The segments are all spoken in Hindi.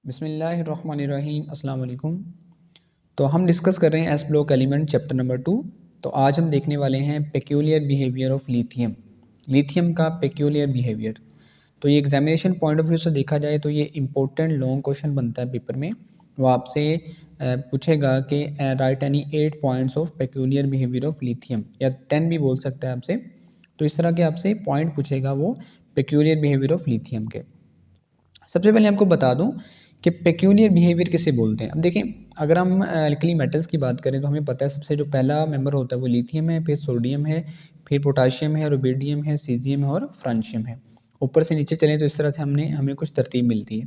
बिस्मिल्लाहिर्रहमानिर्रहीम अस्सलाम वालेकुम। तो हम डिस्कस कर रहे हैं S block element chapter number 2। तो आज हम देखने वाले हैं peculiar behaviour of lithium. Lithium का पेक्यूलियर बिहेवियर, तो ये एग्जामिनेशन पॉइंट ऑफ व्यू से देखा जाए तो ये इंपॉर्टेंट लॉन्ग क्वेश्चन बनता है पेपर में। वो आपसे पूछेगा कि right any 8 points of peculiar behaviour of lithium, या 10 भी बोल सकता है आपसे। तो इस तरह के आपसे पॉइंट पूछेगा वो पेक्यूलियर बिहेवियर ऑफ लिथियम के। सबसे पहले आपको बता दूं कि पेक्यूलियर बिहेवियर किसे बोलते हैं। अब देखें, अगर हम एल्कली मेटल्स की बात करें तो हमें पता है सबसे जो पहला मेंबर होता है वो लिथियम है, फिर सोडियम है, फिर पोटाशियम है, रुबिडियम है, सीजियम है और फ्रांशियम है। ऊपर से नीचे चलें तो इस तरह से हमें कुछ तरतीब मिलती है।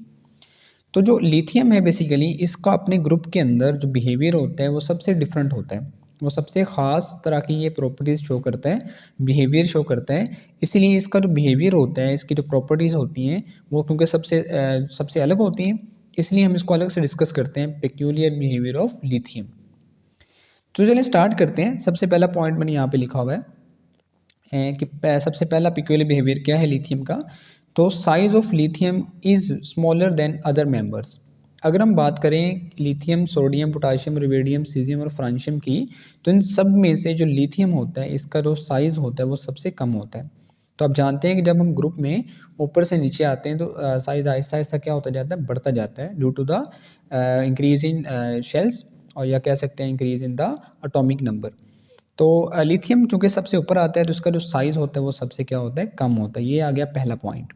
तो जो लिथियम है बेसिकली इसका अपने ग्रुप के अंदर जो बिहेवियर होता है वो सबसे डिफरेंट होता है। वो सबसे ख़ास तरह की ये प्रॉपर्टीज़ शो करता है, बिहेवियर शो करता है। इसीलिए इसका जो बिहेवियर होता है, इसकी जो प्रॉपर्टीज़ होती हैं वो क्योंकि सबसे अलग होती हैं, इसलिए हम इसको अलग से डिस्कस करते हैं, पेक्यूलियर बिहेवियर ऑफ लिथियम। तो चलिए स्टार्ट करते हैं। सबसे पहला पॉइंट मैंने यहाँ पे लिखा हुआ है कि सबसे पहला पेक्यूलियर बिहेवियर क्या है लिथियम का। तो size of lithium is smaller than other members. अगर हम बात करें lithium, sodium, potassium, rubidium, caesium और फ्रांशियम की, तो इन सब में से जो लिथियम होता है इसका जो साइज़ होता है वो सबसे कम होता है। तो आप जानते हैं कि जब हम ग्रुप में ऊपर से नीचे आते हैं तो साइज़ आहिस्ता आहिस्ता क्या होता जाता है, बढ़ता जाता है due to the increase in shells, और या कह सकते हैं increase in the atomic number. तो लिथियम चूँकि सबसे ऊपर आता है तो इसका जो साइज़ होता है वो सबसे क्या होता है, कम होता है। ये आ गया पहला पॉइंट।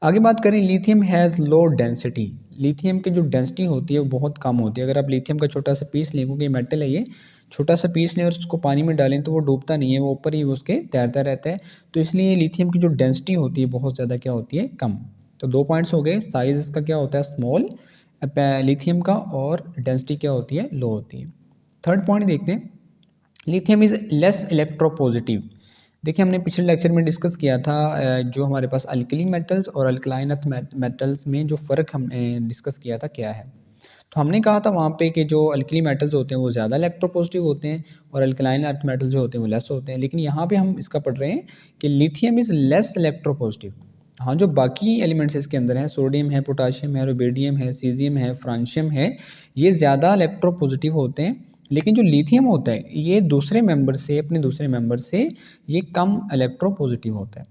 आगे बात करें, lithium has low density. Lithium की जो डेंसिटी होती है वो बहुत कम होती है। अगर आप लिथियम का छोटा सा पीस लें, क्योंकि मेटल है ये, छोटा सा पीस लें और उसको पानी में डालें तो वो डूबता नहीं है, वो ऊपर ही उसके तैरता रहता है। तो इसलिए लिथियम की जो डेंसिटी होती है बहुत ज़्यादा क्या होती है, कम। तो 2 पॉइंट्स हो गए, साइज़ इसका क्या होता है, स्मॉल लिथियम का, और डेंसिटी क्या होती है, लो होती है। थर्ड पॉइंट देखते हैं, लिथियम इज़ लेस इलेक्ट्रोपॉजिटिव। देखिए हमने पिछले लेक्चर में डिस्कस किया था जो हमारे पास अल्कली मेटल्स और अल्कलाइन अर्थ मेटल्स में जो फ़र्क हमने डिस्कस किया था क्या है। तो हमने कहा था वहाँ पे कि जो अल्कली मेटल्स होते हैं वो ज़्यादा इलेक्ट्रोपॉजिटिव होते हैं और अल्कलाइन अर्थ मेटल्स जो होते हैं वो लेस होते हैं। लेकिन यहाँ पे हम इसका पढ़ रहे हैं कि लिथियम इज़ लेस इलेक्ट्रोपॉजिटिव। हाँ, जो बाकी एलिमेंट्स इसके अंदर हैं, सोडियम है, पोटाशियम है, रुबिडियम है, सीजियम है, फ्रांशियम है, ये ज़्यादा इलेक्ट्रोपॉजिटिव होते हैं। लेकिन जो लिथियम होता है ये अपने दूसरे मेंबर से ये कम इलेक्ट्रोपॉजिटिव होता है।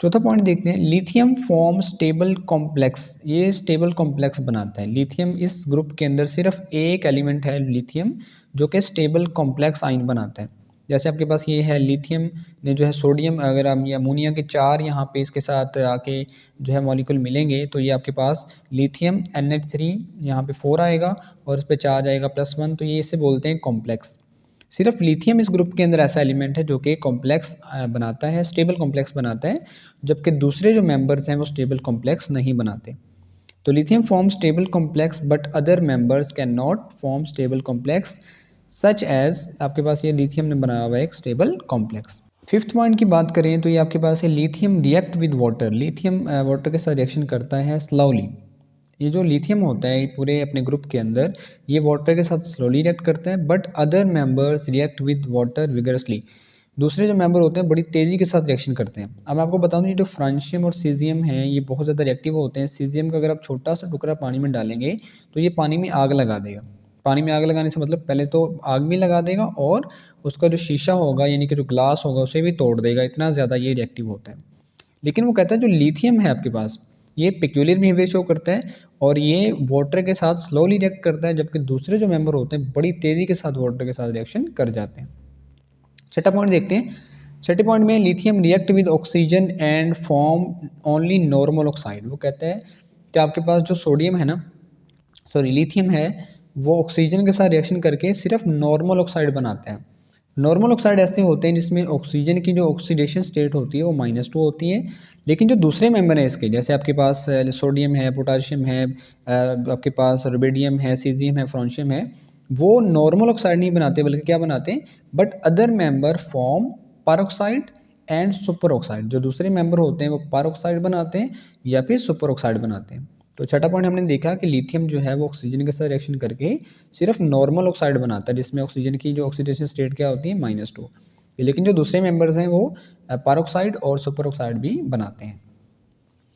चौथा पॉइंट देखते हैं, लिथियम फॉर्म स्टेबल कॉम्प्लेक्स। ये स्टेबल कॉम्प्लेक्स बनाता है। लिथियम इस ग्रुप के अंदर सिर्फ एक एलिमेंट है लिथियम जो कि स्टेबल कॉम्प्लेक्स आयन बनाता है। जैसे आपके पास ये है लिथियम ने जो है सोडियम, अगर हम ये अमोनिया के 4 यहाँ पे इसके साथ आके जो है मॉलिक्यूल मिलेंगे तो ये आपके पास लिथियम NH3 यहाँ पे 4 आएगा और इस पे चार्ज आएगा +1, तो ये इसे बोलते हैं कॉम्प्लेक्स। सिर्फ लिथियम इस ग्रुप के अंदर ऐसा एलिमेंट है जो कि कॉम्प्लेक्स बनाता है, स्टेबल कॉम्प्लेक्स बनाता है, जबकि दूसरे जो मेंबर्स हैं वो स्टेबल कॉम्प्लेक्स नहीं बनाते। तो lithium form stable complex but other members can not form stable complex such as, आपके पास ये लिथियम ने बनाया हुआ है एक स्टेबल कॉम्प्लेक्स। फिफ्थ पॉइंट की बात करें तो ये आपके पास है, lithium react with water. Lithium water के साथ रिएक्शन करता है स्लोली। ये जो लिथियम होता है पूरे अपने ग्रुप के अंदर ये वाटर के साथ स्लोली रिएक्ट करता है, but other members react with water vigorously. दूसरे जो मेंबर होते हैं बड़ी तेज़ी के साथ रिएक्शन करते हैं। अब मैं आपको बताऊं, ये जो फ्रांशियम और सीजियम हैं ये बहुत ज़्यादा रिएक्टिव होते हैं। सीजियम का अगर आप छोटा सा टुकड़ा पानी में डालेंगे तो ये पानी में आग लगा देगा। पानी में आग लगाने से मतलब पहले तो आग भी लगा देगा और उसका जो शीशा होगा यानी कि जो ग्लास होगा उसे भी तोड़ देगा, इतना ज़्यादा ये रिएक्टिव होता है। लेकिन वो कहता है जो लिथियम है आपके पास ये पेक्यूलियर बिहेवियर शो करता है और ये वाटर के साथ स्लोली रिएक्ट करता है, जबकि दूसरे जो मेंबर होते हैं बड़ी तेज़ी के साथ वाटर के साथ रिएक्शन कर जाते हैं। छठा पॉइंट देखते हैं। छठे पॉइंट में, lithium react with oxygen and form only normal oxide. वो कहते हैं कि आपके पास जो सोडियम है ना, सॉरी लिथियम है, वो ऑक्सीजन के साथ रिएक्शन करके सिर्फ नॉर्मल ऑक्साइड बनाते हैं। नॉर्मल ऑक्साइड ऐसे होते हैं जिसमें ऑक्सीजन की जो ऑक्सीडेशन स्टेट होती है वो -2 होती है। लेकिन जो दूसरे मेंबर हैं इसके, जैसे आपके पास सोडियम है, पोटाशियम है, आपके पास रुबिडियम है, सीजियम है, फ्रांशियम है, वो नॉर्मल ऑक्साइड नहीं बनाते बल्कि क्या बनाते हैं, but other member form peroxide and super oxide. जो दूसरे मेंबर होते हैं वो परऑक्साइड बनाते हैं या फिर सुपर ऑक्साइड बनाते हैं। तो छठा पॉइंट हमने देखा कि लिथियम जो है वो ऑक्सीजन के साथ रिएक्शन करके सिर्फ नॉर्मल ऑक्साइड बनाता है जिसमें ऑक्सीजन की जो ऑक्सीडेशन स्टेट क्या होती है, -2। लेकिन जो दूसरे मेंबर्स हैं वो परऑक्साइड और सुपर ऑक्साइड भी बनाते हैं।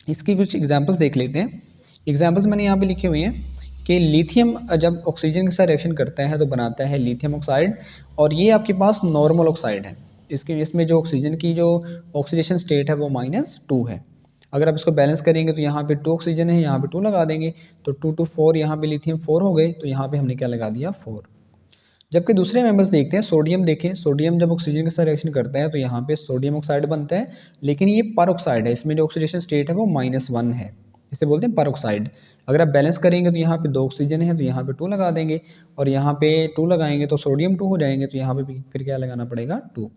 इसकी कुछ एग्जांपल्स देख लेते हैं एग्जाम्पल्स मैंने यहाँ पे लिखे हुए हैं कि लिथियम जब ऑक्सीजन के साथ रिएक्शन करता है तो बनाता है लिथियम ऑक्साइड, और ये आपके पास नॉर्मल ऑक्साइड है। इसमें जो ऑक्सीजन की जो ऑक्सीडेशन स्टेट है वो -2 है। अगर आप इसको बैलेंस करेंगे तो यहाँ पे 2 ऑक्सीजन है, यहाँ पे 2 लगा देंगे तो 2 to 4, यहाँ पे लिथियम 4 हो गए, तो यहाँ पे हमने क्या लगा दिया 4। जबकि दूसरे मेंबर्स देखते हैं, सोडियम देखें, सोडियम जब ऑक्सीजन के साथ रिएक्शन करता है तो यहाँ पे सोडियम ऑक्साइड बनता है, लेकिन ये पर ऑक्साइड है, इसमें जो ऑक्सीडेशन स्टेट है वो -1 है, इसे बोलते हैं पर ऑक्साइड। अगर आप बैलेंस करेंगे तो यहाँ पे 2 ऑक्सीजन है तो यहाँ पे 2 लगा देंगे, और यहाँ पे 2 लगाएंगे तो सोडियम 2 हो जाएंगे, तो यहाँ पे फिर क्या लगाना पड़ेगा 2।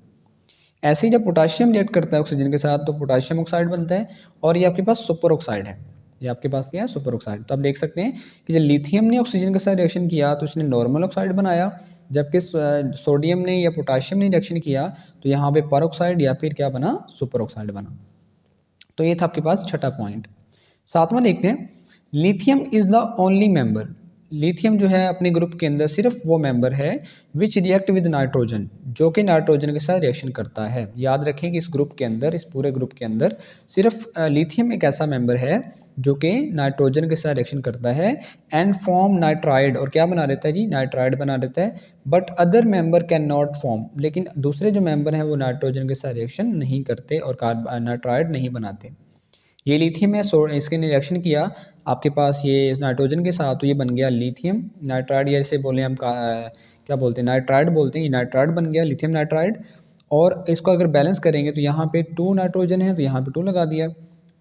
ऐसे ही जब पोटाशियम रिएक्ट करता है ऑक्सीजन के साथ तो पोटाशियम ऑक्साइड बनता है, और ये आपके पास सुपर ऑक्साइड है, ये आपके पास क्या है सुपर ऑक्साइड। तो आप देख सकते हैं कि जब लिथियम ने ऑक्सीजन के साथ रिएक्शन किया तो इसने नॉर्मल ऑक्साइड बनाया, जबकि सोडियम ने या पोटाशियम ने रिएक्शन किया तो यहाँ पे पर ऑक्साइड या फिर क्या बना सुपर ऑक्साइड बना। तो ये था आपके पास छठा पॉइंट। सातवां देखते हैं, lithium is the only member. Lithium जो है अपने ग्रुप के अंदर सिर्फ वो मेंबर है विच रिएक्ट विद नाइट्रोजन, जो कि नाइट्रोजन के साथ रिएक्शन करता है। याद रखें कि इस ग्रुप के अंदर, इस पूरे ग्रुप के अंदर सिर्फ लिथियम एक ऐसा मेंबर है जो कि नाइट्रोजन के साथ रिएक्शन करता है एंड फॉर्म नाइट्राइड, और क्या बना देता है जी नाइट्राइड बना देता है। But other member can not form, लेकिन दूसरे जो मेंबर हैं वो नाइट्रोजन के साथ रिएक्शन नहीं करते और नाइट्राइड नहीं बनाते। ये लिथियम है, इसके ने रिएक्शन किया आपके पास ये नाइट्रोजन के साथ, तो ये बन गया लिथियम नाइट्राइड, या इसे बोले हम क्या बोलते हैं नाइट्राइड बोलते हैं, ये नाइट्राइड बन गया लिथियम नाइट्राइड। और इसको अगर बैलेंस करेंगे तो यहाँ पे 2 नाइट्रोजन है तो यहाँ पे 2 लगा दिया,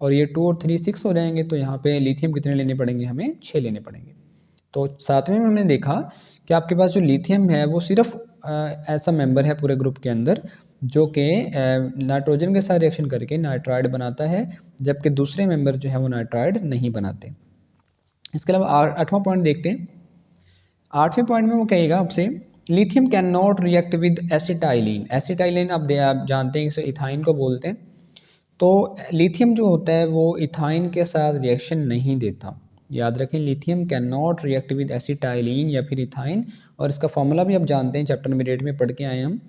और ये 2 और 3 6 हो जाएंगे, तो यहाँ पे लिथियम कितने लेने पड़ेंगे हमें 6 लेने पड़ेंगे। तो सातवें में हमने देखा कि आपके पास जो लिथियम है वो सिर्फ ऐसा मेंबर है पूरे ग्रुप के अंदर जो कि नाइट्रोजन के साथ रिएक्शन करके नाइट्राइड बनाता है, जबकि दूसरे मेंबर जो है वो नाइट्राइड नहीं बनाते। इसके अलावा आठवां पॉइंट देखते हैं। आठवें पॉइंट में वो कहेगा आपसे lithium can not react with acetylene. Acetylene आप जानते हैं इसे इथाइन को बोलते हैं। तो लिथियम जो होता है वो इथाइन के साथ रिएक्शन नहीं देता। याद रखें lithium can not react with acetylene या फिर इथाइन, और इसका फॉर्मूला भी आप जानते हैं, चैप्टर नंबर 8 में पढ़ के आए हम,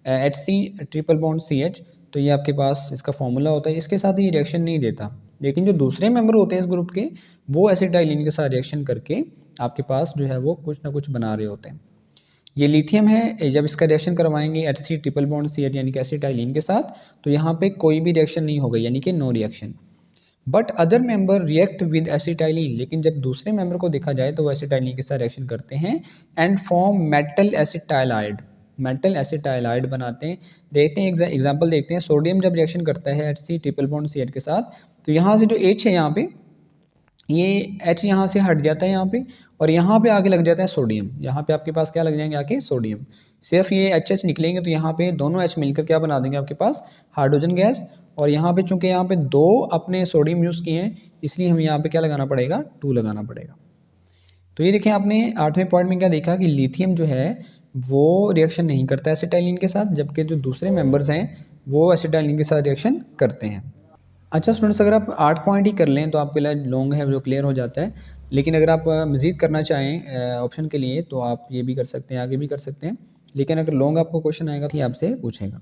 HC∼CH। तो ये आपके पास इसका फॉर्मूला होता है, इसके साथ ये रिएक्शन नहीं देता। लेकिन जो दूसरे मेंबर होते हैं इस ग्रुप के वो एसिटाइलिन के साथ रिएक्शन करके आपके पास जो है वो कुछ ना कुछ बना रहे होते हैं। ये लिथियम है, जब इसका रिएक्शन करवाएंगे HC∼CH यानी कि एसिटाइलिन के साथ, तो यहाँ पे कोई भी रिएक्शन नहीं होगा, यानी कि no reaction. But other member react with acetylene, लेकिन जब दूसरे मेंबर को देखा जाए तो वो एसिटाइलिन के साथ रिएक्शन करते हैं एंड फॉर्म मेटल एसिटाइलाइड, मेटल एसिटाइलाइड बनाते हैं। देखते हैं एग्जांपल देखते हैं। सोडियम जब रिएक्शन करता है HC∼CH के साथ, तो यहाँ से जो H है यहाँ पे, ये H यहाँ से हट जाता है यहाँ पे, और यहाँ पे आगे लग जाता है सोडियम। यहाँ पे आपके पास क्या लग जाएंगे आके सोडियम, सिर्फ ये HH निकलेंगे तो यहाँ पे दोनों H मिलकर क्या बना देंगे आपके पास हाइड्रोजन गैस। और यहाँ पे चूंकि यहाँ पे 2 अपने सोडियम यूज़ किए हैं, इसलिए हमें यहाँ पे क्या लगाना पड़ेगा 2 लगाना पड़ेगा। तो ये देखें आपने आठवें पॉइंट में क्या देखा कि लिथियम जो है वो रिएक्शन नहीं करता एसिटाइलिन के साथ, जबकि जो दूसरे मेंबर्स हैं वो एसिटाइलिन के साथ रिएक्शन करते हैं। अच्छा स्टूडेंट्स, अगर आप 8 पॉइंट ही कर लें तो आपके लिए लॉन्ग है जो क्लियर हो जाता है, लेकिन अगर आप मज़ीद करना चाहें ऑप्शन के लिए तो आप ये भी कर सकते हैं, आगे भी कर सकते हैं, लेकिन अगर लॉन्ग आपको क्वेश्चन आएगा तो ये आपसे पूछेगा।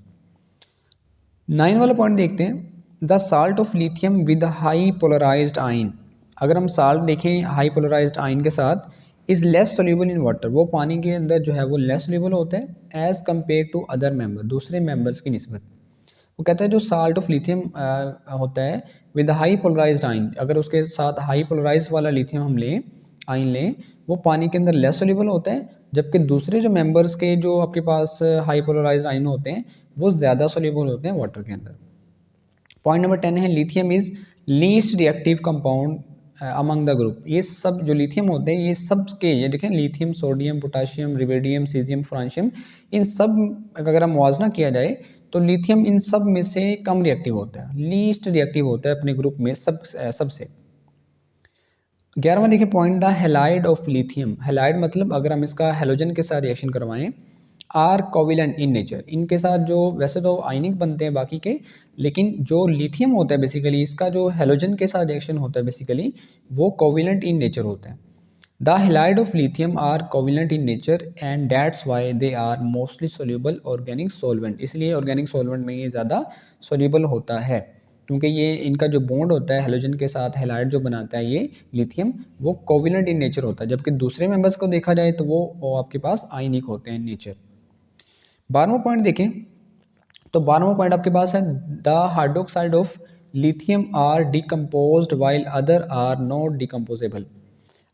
9 वाला पॉइंट देखते हैं, the salt of lithium with high polarised ion. अगर हम साल्ट देखें हाई पोलराइज्ड आयन के साथ, is less soluble in water, वो पानी के अंदर जो है वो लेस सोल्यूबल होता है as compare to other member, दूसरे मेंबर्स की निस्बत। वो कहता है जो साल्ट ऑफ लिथियम होता है विद हाई पोलराइज्ड आयन, अगर उसके साथ हाई पोलराइज वाला लिथियम हम लें, आयन लें, वो पानी के अंदर लेस सोल्यूबल होता है, जबकि दूसरे जो मेंबर्स के जो आपके पास हाई पोलराइज्ड आयन होते हैं वो ज़्यादा सोल्यूबल होते हैं वाटर के अंदर। पॉइंट नंबर 10 है lithium is least reactive compound among the group. ये सब जो लिथियम होते हैं ये सब के, ये देखें lithium, sodium, potassium, rubidium, caesium, francium, इन सब अगर हम मुआवजा किया जाए तो लिथियम इन सब में से कम रिएक्टिव होता है, लीस्ट रिएक्टिव होता है अपने ग्रुप में सबसे। 11वां देखिए point, the halide of lithium. Halide मतलब अगर हम इसका हेलोजन के साथ रिएक्शन करवाएं, आर कोविलेंट इन नेचर, इनके साथ जो वैसे तो आयनिक बनते हैं बाकी के, लेकिन जो लिथियम होता है बेसिकली इसका जो हेलोजन के साथ रिएक्शन होता है बेसिकली वो कोविलेंट इन नेचर होता है। The halide of lithium are covalent in nature and that's why they are mostly soluble organic solvent, इसलिए ऑर्गेनिक सॉल्वेंट में ये ज़्यादा सोल्यूबल होता है। क्योंकि ये इनका जो बॉन्ड होता है हेलोजन के साथ हैलाइड जो बनाता है ये लिथियम, वो कोवेलेंट इन नेचर होता है, जबकि दूसरे मेंबर्स को देखा जाए तो वो आपके पास आयनिक होते हैं नेचर। 12वां पॉइंट देखें तो 12वां पॉइंट आपके पास है the hydroxide of lithium are decomposed while other are not decomposable.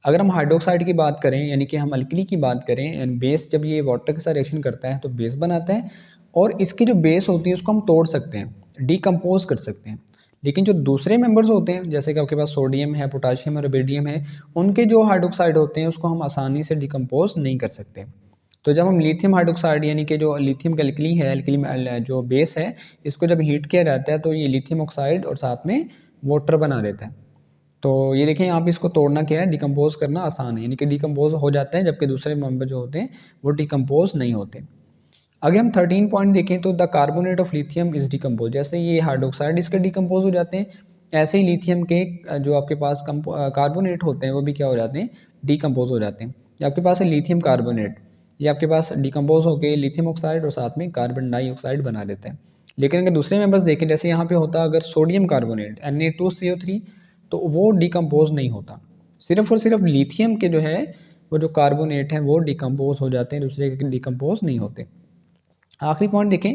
अगर हम हाइड्रोक्साइड की बात करें यानी कि हम अल्कली की बात करें, एंड बेस जब ये वाटर के साथ रिएक्शन करता है तो बेस बनाता है, और इसकी जो बेस होती है उसको हम तोड़ सकते हैं, डिकम्पोज कर सकते हैं। लेकिन जो दूसरे मेंबर्स होते हैं जैसे कि आपके पास सोडियम है, पोटाशियम और बेरियम है, उनके जो हाइड्रोक्साइड होते हैं उसको हम आसानी से डिकम्पोज नहीं कर सकते। तो जब हम लिथियम हाइड्रोक्साइड यानी कि जो लिथियम का एल्कली है, एल्कली में जो बेस है, इसको जब हीट किया जाता है तो ये लिथियम ऑक्साइड और साथ में वाटर बना देता है। तो ये देखें यहाँ पे इसको तोड़ना क्या है, डिकम्पोज करना आसान है, यानी कि डिकम्पोज हो जाता है, जबकि दूसरे मेंबर जो होते हैं वो डिकम्पोज नहीं होते। अगर हम 13 पॉइंट देखें तो the carbonate of lithium is decompose, जैसे ये हाइड्रोक्साइड इसके डिकम्पोज हो जाते हैं, ऐसे ही लिथियम के जो आपके पास कार्बोनेट होते हैं वो भी क्या हो जाते हैं, डिकम्पोज हो जाते हैं। ये आपके पास है लिथियम कार्बोनेट, ये आपके पास डिकम्पोज होकर लिथियम ऑक्साइड और साथ में कार्बन डाइऑक्साइड बना देते हैं। लेकिन अगर दूसरे मेंबर्स देखें, जैसे यहाँ पे होता है अगर सोडियम कार्बोनेट Na2CO3, तो वो डिकम्पोज नहीं होता, सिर्फ और सिर्फ लिथियम के जो है वो जो कार्बोनेट हैं वो डिकम्पोज हो जाते हैं, दूसरे के डिकम्पोज नहीं होते। आखिरी पॉइंट देखें,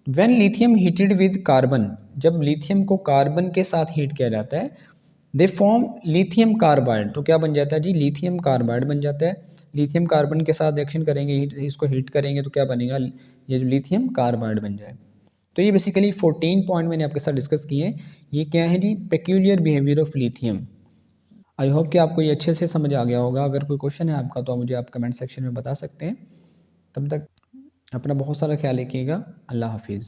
when lithium heated with carbon, जब लिथियम को कार्बन के साथ हीट किया जाता है, दे फॉर्म लिथियम कार्बाइड, तो क्या बन जाता है जी, लिथियम कार्बाइड बन जाता है। लिथियम कार्बन के साथ रिएक्शन करेंगे, इसको हीट करेंगे तो क्या बनेगा, ये जो लिथियम कार्बाइड बन जाए। तो ये बेसिकली 14 पॉइंट मैंने आपके साथ डिस्कस किए। ये क्या है जी, peculiar behaviour of lithium. I hope कि आपको ये अच्छे से समझ आ गया होगा। अगर कोई क्वेश्चन है आपका तो मुझे आप कमेंट सेक्शन में बता सकते हैं। तब तक अपना बहुत सारा ख्याल रखिएगा। अल्लाह हाफिज़।